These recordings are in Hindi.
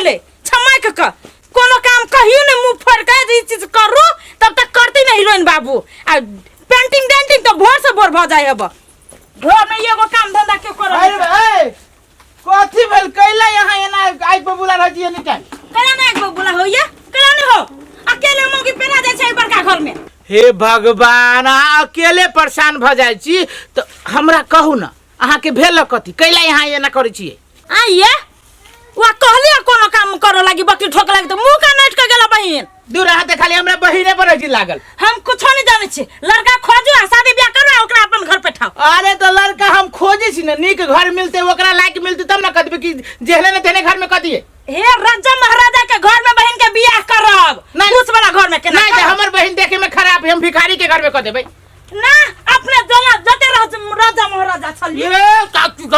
ले छमक क कोनो काम कहियो ने मुंह फड़का ई चीज करू तब तक करती नहीं हीरोइन बाबू आ पेंटिंग डेंटिंग तो भोर से भोर भ जाय अब घर में एगो काम धंधा के करो अरे कथी भेल कैला यहाँ एना आइ बबुला रहजिए नि टाइम कला ना एक बबुला होइया कला न हो अकेले मोगी पेना जाय छै बड़का घर में हे भगवान अकेले परेशान भ जाय छी त हमरा कहू न अहाँ के भेल कथी कैला यहाँ एना करै छी आइए वा कहलिया कोनो काम करो लागी बकरी ठोक लागी तो मुंह का नट के गेला बहिन दूर रहते खाली हमरा बहिने पर जी लागल हम कुछ नहीं जाने छी लड़का खोजू आ शादी ब्याह करो ओकरा अपन घर पे ठाओ अरे तो लड़का हम खोजे छी न नीक घर मिलते ओकरा लायक मिलते तब न कदबे कि जेहले न तेने घर में कदिए हे राजा महाराजा के घर में बहन के बियाह करब कुछ वाला घर में के नहीं तो हमर बहन देखे में खराब हम भिखारी के घर में क देबै ना अपने जना जते राजा महाराजा छलिए ये काकू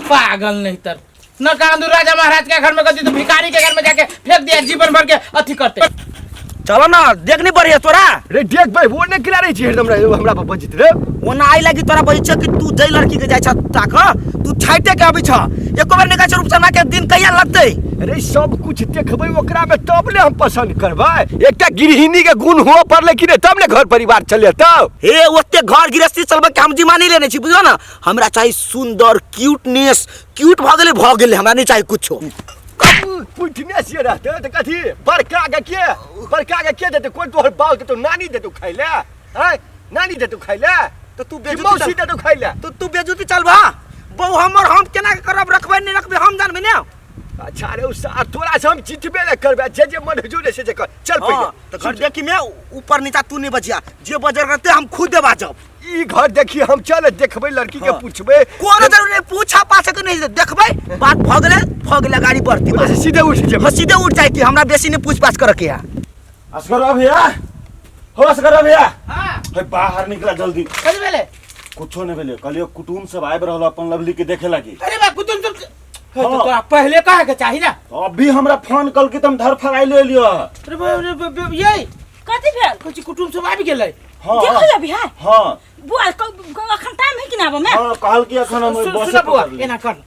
पागल नहीं तर न कांदू राजा महाराज के घर में कदी तो भिखारी के घर में जाके फेंक दिया जीवन भर के अथी करते चलो ना देखनी बढ़िया तोरा रे देख भाई वो ने किला रही छी एकदम हमरा पर बजित रे वो ना आई लगी तोरा बजित छ कि तू जई लड़की के जाय छ ताक तू छाइटे के अभी छ एको बार निका रूप सना के दिन कहिया लगतै अरे सब कुछ देखबै ओकरा में तब ले हम पसंद करबै एकटा गृहिणी के गुण हुआ पड़ले कि रे तब ने घर परिवार चले तब हे ओते घर गृहस्थी चलबे के हम जिम्मा लेने छी बुझो ना हमरा चाहिए सुंदर क्यूटनेस क्यूट भ गेले हमरा नहीं चाहिए कुछो पुठनेस ये रहते त कथी बड़का के देते कोन तोहर बाल के तो नानी दे तू खाइले हैं नानी दे तू खाइले तो तू मौसी दे तू खाइले तो तू बेजुती चलबा बहु हमर हम केना करब रखबे नहीं रखबे हम जानबे ने अच्छा रे उस तोरा से हम चितबे ले करबे जे मन हुजूर से कर चल पहिले तो घर देखी में ऊपर नीचा तू नहीं बचिया जे बजर करते हम खुद बाजब ई घर देखी हम चल देखबै लड़की के पूछबे कोनो जरूर नहीं पूछा पाछे तो नहीं देखबै बात भ गेले गाड़ी बढ़ती बस सीधे उठ जे सीधे उठ जाए कि हमरा बेसी नहीं पूछ पाछ कर के असगर भैया हो असगर भैया हां भाई बाहर निकला जल्दी कथी भेले कुछो नहीं भेले कलियो कुटुम सब आइब रहल अपन लवली के देखे लगी अरे बा कुतुम तुम तो पहले कहे के चाहिए ना अभी हमरा फोन कल के तुम धर फराई ले लियो अरे ये कथी भेल कुछ कुटुम सब आबि गेलै हां देखो अभी है हां बुआ अखन टाइम है कि ना में हां कहल कि अखन हम बस सुन बुआ एना कर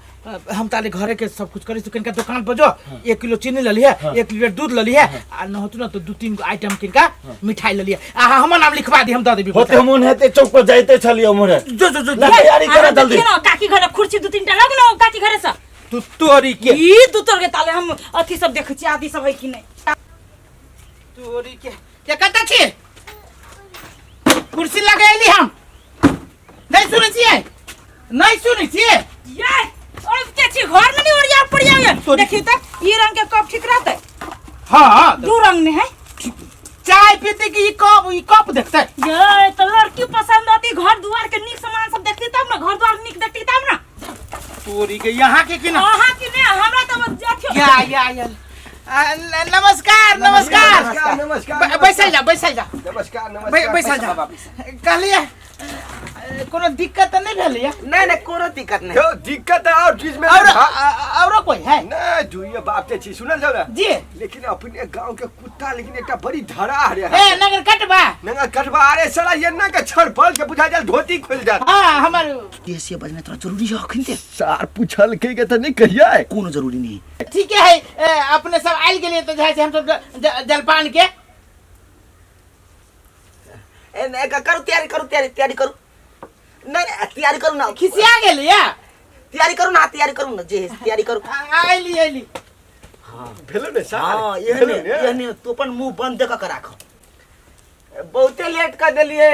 हम ताले घरे के सब कुछ करी सुकन का दुकान पर जो 1 किलो चीनी ले लिया 1 लीटर दूध ले लिया आ न होतु ना तो 2-3 आइटम किनका मिठाई ले लिया आ हमर नाम लिखवा दी हम द देबी होते मन हेते चौक पर जाइते छलियो मोरे जो तैयारी कर जल्दी काकी घरे कुर्सी 2-3 टा लगनो काकी घरे से तू तोरी के ई तू तोर के ताले हम अथी सब देखै छी आदि सब है कि नहीं तोरी के कता छी कुर्सी लगैली हम नहीं सुनै छियै नहीं सुनै छियै ये और के छी घर में नहीं ओरिया पड़िया देखी त ई रंग के कप ठीक रहते हां दो रंग में है चाय पीते की ई कप देखते ये तो लड़की पसंद आती घर द्वार के नीक सामान सब देखती तब ना घर द्वार नीक देखती तब ना तोरी के यहाँ के कि ना हां कि नहीं हमरा तो जाथियो या नमस्कार बैसल जा नमस्कार बैसल जा कहलिए कोनो दिक्कत नहीं भेलिए नहीं कोनो दिक्कत नहीं क्यों दिक्कत है और चीज में और कोई है ना जुइए बाप ते छी सुनल जाओ ना जी लेकिन अपने गांव के कुत्ता लेकिन एकटा बड़ी धरा रे ए नगर कटबा नंगा कटवा अरे साला ये ना के छड़ पल के बुझा जाल धोती खुल जा हां हमर कैसे बजने तोरा जरूरी है अखन ते सार पूछल के त नहीं कहिया कोनो जरूरी नहीं ठीक है अपने सब आइल गेलिए तो जाय हम सब जलपान के ए करू तैयारी करू नहीं तैयारी करू ना खिसिया गेलिए तैयारी करू ना जे तैयारी करू आइली हां भेलो ने सार हां ये ने तू अपन मुंह बंद देख के राख बहुते लेट कर देलिए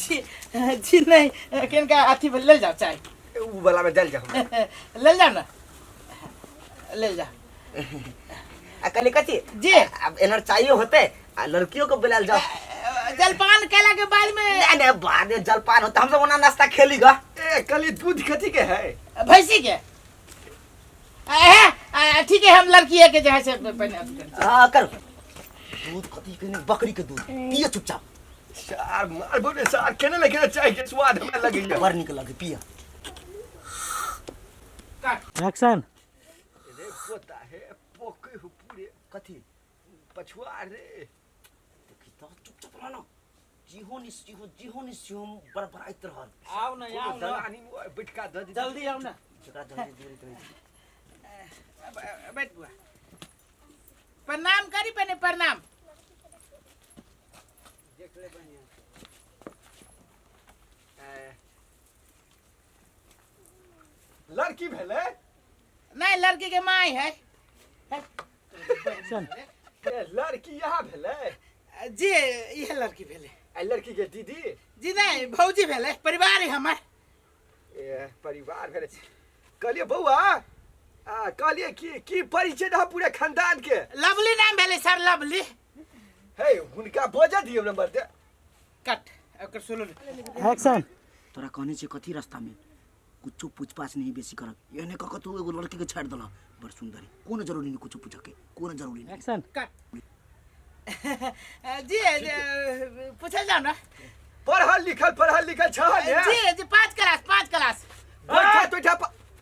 जी नहीं किनका अथी ले जाओ चाय उ वाला में जल जा ले जा ना ले जा कल कथी जी अब एनर चाहिए होते लड़कियों को बुलाल जाओ जलपान केला के बाद में नहीं बाद में जलपान होता हम सब वना नाश्ता खेलीगा ए कली दूध कथी के है भैंसी के ठीक है हम लड़की के जो है से पहले हां करो दूध कथी के बकरी के दूध पिए चुपचाप सार मारबो ने सार केने लगे चाय के स्वाद हमें लगी बर निकल लगे पिया एक्शन रे पोता है पोके हो पूरे कथी पछुआ रे देखी तो चुपचाप रहना जीहो निस बड़बड़ाइत रहल आओ ना दलानी बिटका द जल्दी आओ ना जकरा जल्दी दूरी तो बैठ बुआ प्रणाम करी पहले प्रणाम लड़की भेले नहीं लड़की के माई है लड़की यहाँ भेले जी ये लड़की भेले आ लड़की के दीदी जी नहीं भौजी भेले परिवार है हमार परिवार भेले कहलिए बउआ कहलिए की परिचय रहा पूरे खानदान के लवली नाम भेले सर लवली हे हुनका बजा दियो नंबर दे कट ओकर सुनो एक्शन तोरा कहने से कथी रास्ता में कुछ पूछपाछ नहीं बेसी कर एने कह तू एगो लड़की के छाड़ दला बड़ सुंदरी कोन जरूरी नहीं कुछ पूछे के कोन जरूरी नहीं एक्शन कट जी पूछल जाओ ना पढ़ल लिखल छ जी जी 5 क्लास बैठा तो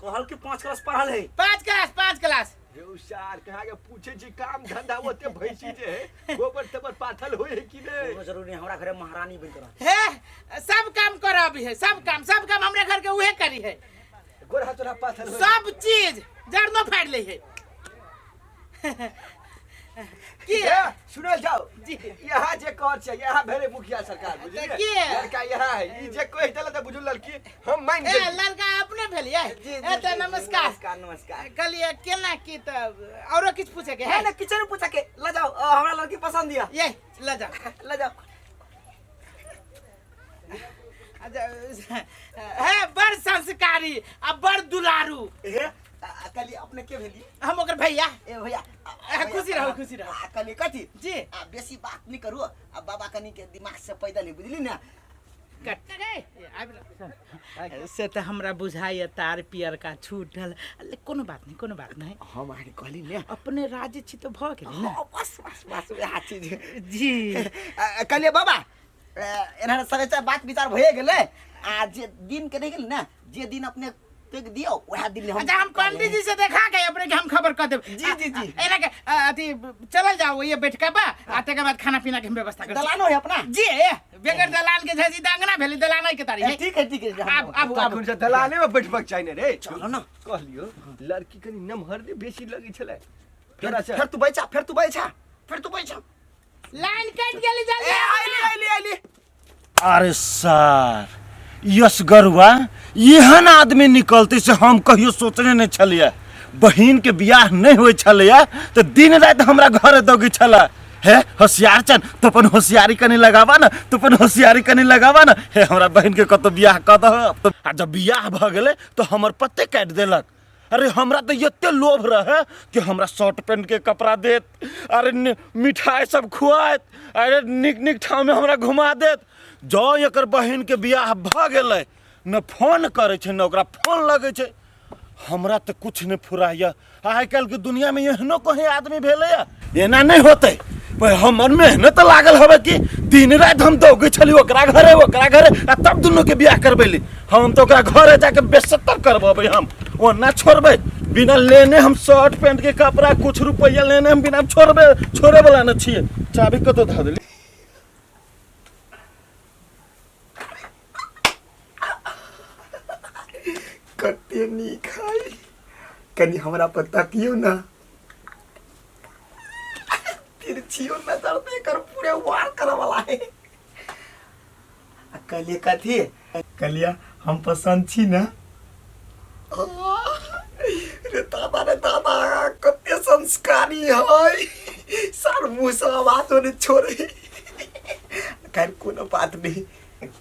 कहल के 5 क्लास पढ़ल है 5 क्लास बेउसार कहा के पूछे छी काम धंधा ओते भैसी जे है गोबर तबर पाथल होय है कि नहीं कोन जरूरी हमरा घरे महारानी बन कर है सब काम करा भी है सब काम हमरे घर के उहे करी है गोरा तोरा पाथल होय सब चीज जड़नो फाड़ ले है की सुनल जाओ जी यहाँ जे कर छै यहाँ भेले मुखिया सरकार बुझलिए लड़का यहाँ है ई जे कह देला त बुझल लड़की हम मान ए गेली लड़का अपने भेलिए ए त नमस्कार कहलिए केना की त औरो किछ पूछे के है ना किचन पूछा के ले जाओ हमरा लड़की पसंद दिया ये ले जाओ है बड़ संस्कारी आ बड़ दुलारू कली अपने के भेली हम ओकर भैया ए भैया खुशी रहो कली कथी जी बेसी बात नहीं करू अब बाबा कनी के दिमाग से पैदा नहीं बुझली ना कट से तो हमरा बुझाइए तार पियर का छूटल कोनो बात नहीं हम आके कहली ने अपने राज्य छी तो भ गेल ना बस वह चीज जी कहलिए बाबा एना सब बात विचार भए गेले आ जे दिन के नहीं गेल ना जे दिन अपने पेग दियो वह दिन अच्छा हम पंडित जी से देखा के अपने के हम खबर कर देब जी एना के अथी चलल जाओ ये बैठका बा आते के बाद खाना पीना के हम व्यवस्था कर दलानो है अपना जी बेगर दलान के झजी दांगना भेली दलान के तारी है ठीक है अब से दलाने में बैठबक चाहिए रे चलो ना कहलियो लड़की कनी नमहर दे बेसी लगी छले फिर तू बैठा लाइन कट गेली जल्दी आइली अरे सर यस गरुआ एहन आदमी निकलते से हम कहियो सोचने नहीं छलिए बहिन के बियाह नहीं हुए छलिए तो दिन रात हमरा घर दौगी छला है होशियार चन तो अपन होशियारी कनी लगावा ना हे हमरा बहिन के कतो बियाह क दह आ जब बियाह भ गेले तो हमर पत्ते काट देलक अरे हमरा तो एते लोभ रहे कि हमरा शर्ट पैंट के कपड़ा देत अरे मिठाई सब खुआत अरे निक ठाव में हमरा घुमा देत जो एकर बहिन के बियाह भ गेलै न फोन करे छै न ओकरा फोन लगे छै हमरा तो कुछ नहीं फुराइया आइ काल्हि के दुनिया में एहनो कहीं आदमी भेलै एना नहीं होते पर हमर मेहनत लागल हवे कि दिन रात हम दौगे छली ओकरा घरे आ तब दुनू के बियाह करबैली हम तो ओकरा घरे जाके बेसत्तर करबबै हम ओना छोड़बै बिना लेने हम शर्ट पैंट के कपड़ा कुछ रुपया लेने हम बिना छोड़े वाला न छिए चाबी कतो ध देली कते नहीं खाई कनी हमरा पता कियो ना तिरछियो नजर देकर पूरे वार करे वाला है कलिए कथी कलिया हम पसंद छी ना रे दादा कते संस्कारी है सर मुंह से बात होने छोड़े कर कोनो बात नहीं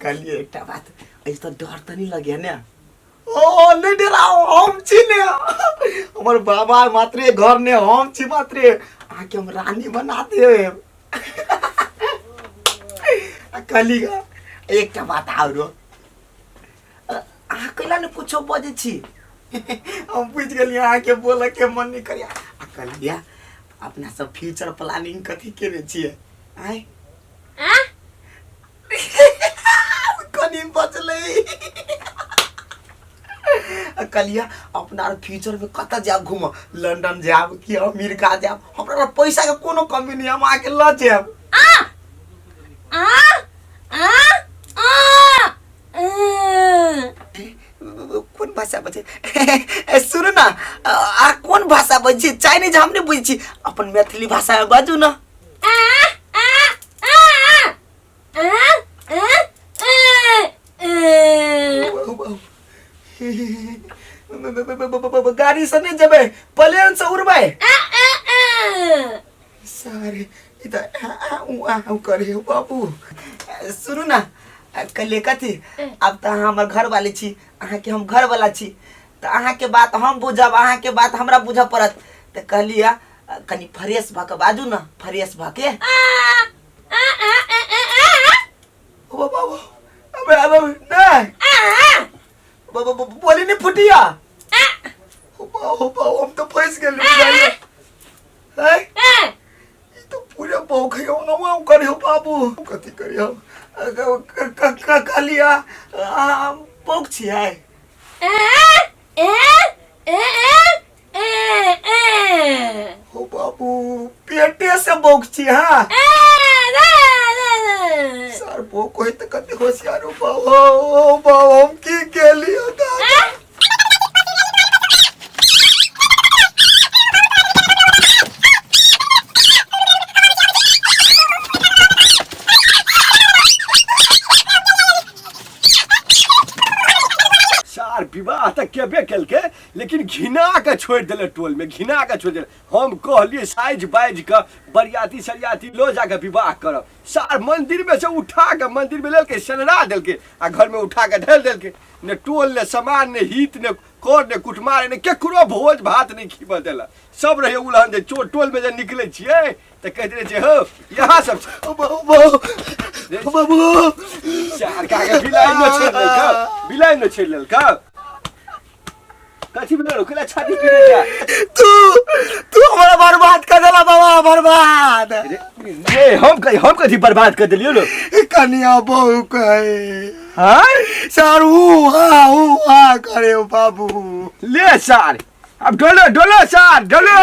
कलिए एकटा बात ऐसा डर तो नहीं लगे ना ओ नहीं डराओ हम छी ने हमर बाबा मात्रे घर ने हम छी मात्रे आके हम रानी बना दे कलिगा एकटा बात आरो आ कइला ने कुछो बजे छी हम पूछ गेलिए आके बोले के मन नहीं करिया आ कलिया अपना सब फ्यूचर प्लानिंग कथी केने छिए आय कनी बचले कलिया अपना फ्यूचर में कत जाब घूम लंदन जाब कि अमेरिका जाब हमरा पैसा के कोनो कमी नहीं हम आके ल जाब कौन भाषा बचे सुनो ना कौन अपन भाषा बुझै छी चाइनीज हम नहीं बुझै छी अपन मैथिली भाषा में बाजू ना गाड़ी से नहीं जबे प्लेन से उड़बै सारे इधर करे हो बाबू सुनू ना कल कथी अब तो हमर घर वाले छी अहाँ के हम घर वाला छी तो अहाँ के बात हम बुझब अहाँ के बात हमरा बुझ पड़त तो कहलिया कनी फ्रेश भ के बाजू ना फ्रेश भ के ओ बाबू अबे अबे नहीं बोली नहीं फुटिया ओ हम तो फंस गेल हैं तो पूरे बौखियो ना करियो बाबू कथी करियो कहलिया बौख छियै हो बाबू पेटे से बौख छी हाँ सर बौख होई त कते होशियार हो बाबू हम की केलियो दादा विवाह तक केबे केलके लेकिन घिना के छोड़ दिले टोल में घिना के छोड़ दिले हम कहलिए साइज बाइज के बरियाती सरियाती लो जाके विवाह करब सार मंदिर में से उठा के मंदिर में लेके सनरा देलके आ घर में उठा के ढेल देलके ने टोल ने सामान ने हित ने कोर ने कुटमार ने केकरो भोज भात नहीं खिबा देला सब रहे उलहन जे टोल में जे निकले छिए त कहत रहे जे हो यहां सब बाबू सार का बिलाई न छेड़ लेलका कथी बोलो केला छाती पीने जा तू हमरा बर्बाद कर देला बाबा बर्बाद रे हम कथी बर्बाद कर देलियो लो कनिया बहू कहे हां सर ऊ करे बाबू ले सार अब डोलो सार डोलो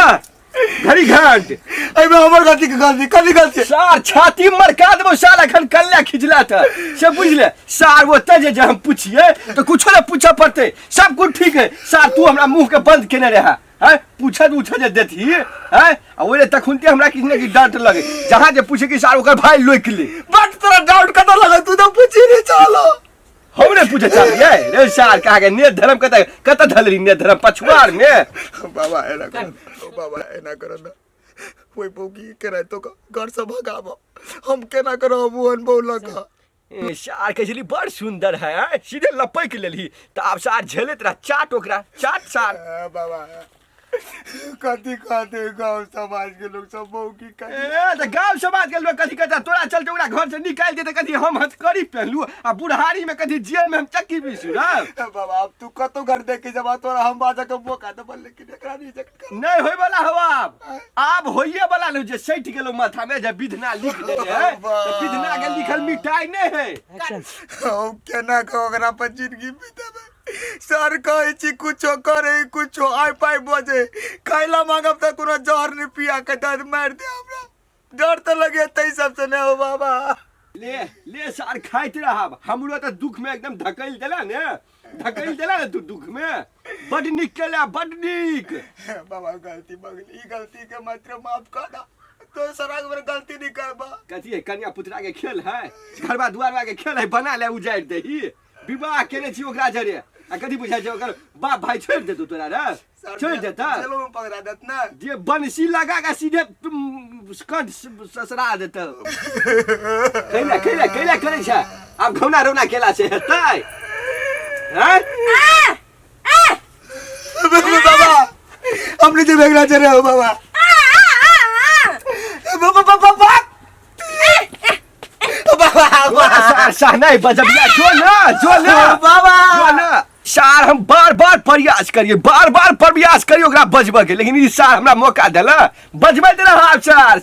घड़ी घंट अबे हमर गलती कथी गलती सार छाती मरका देबो सार अखन कल्ला खिचला था से बुझले सार वो तजे जे हम पूछिए तो कुछो ना पूछा पड़ते सब कुछ ठीक है सार तू हमरा मुंह के बंद केने रहा हैं पूछा जे देती हैं आ ओरे तखुनते हमरा किसने की डांट लगे जहां जे पूछे कि सार ओकर भाई लोक ले बट तोरा डाउट कत लगे तू तो पूछी नहीं चलो हमने पूछे चाहिए रे सार कहा के ने धर्म कत धलरी ने धर्म पछुआर में बाबा एना करो ना कोई बोगी करे तो घर से भगाबो हम केना करो मोहन बोला का सार कहली बड़ सुंदर है सीधे लपक लेली त अब सार झेलत रहा चाट ओकरा चाट सार बाबा कथी कहते गांव समाज के लोग सब बोगी करे त गांव समाज के लोग कथी कहता तोरा चलते ओकरा घर से निकाल देते कथी हम हथकड़ी पहनलू आ बुढ़ारी में कथी जेल में हम चक्की पीसू ना बाबा अब तू कतो घर देख के जब तोरा हम बाजा के मौका दे बोल लेकिन एकरा नहीं होय वाला हो अब होइए वाला न जे सैठ गेलो माथा में जे विधना लिख देले है त विधना के लिखल मिटाई नहीं है हम केना को ओकरा पर जिंदगी बिताबे सर कहे छी कुछो करे कुछो आइ पाइ बजे खाइला मांगब त कोनो जहर नहीं पिया के दर्द मार दे हमरा डर त लगे तई सब से ने हो बाबा ले सार खाइत रहब हमरो त दुख में एकदम धकेल देला ने तू दुख में बड निक केला बड निक बाबा गलती बगली गलती के मात्र माफ कर दा तो सराग में गलती नहीं करबा कथी है कन्या पुत्रा के खेल है घरवा दुआरवा के खेल है बना ले उजाड़ देही विवाह केने छी ओकरा जरे आ कथी बुझाइ छै ओकर बाप भाई छोड़ दे तोरा रे छोड़ देता चलो में पकड़ा देत ना जे बंसी लगा के सीधे कंठ ससरा देता कैला करे छै अब घौना रोना केला से हेतै हैं बाबा हमने जे भेगला चरे हो बाबा बाबा सार नहीं बजबिया जो ना बाबा सार हम बार प्रयास करिए प्रयास करिए ओकरा बजबे के लेकिन ई सार हमरा मौका देला बजबै देला सार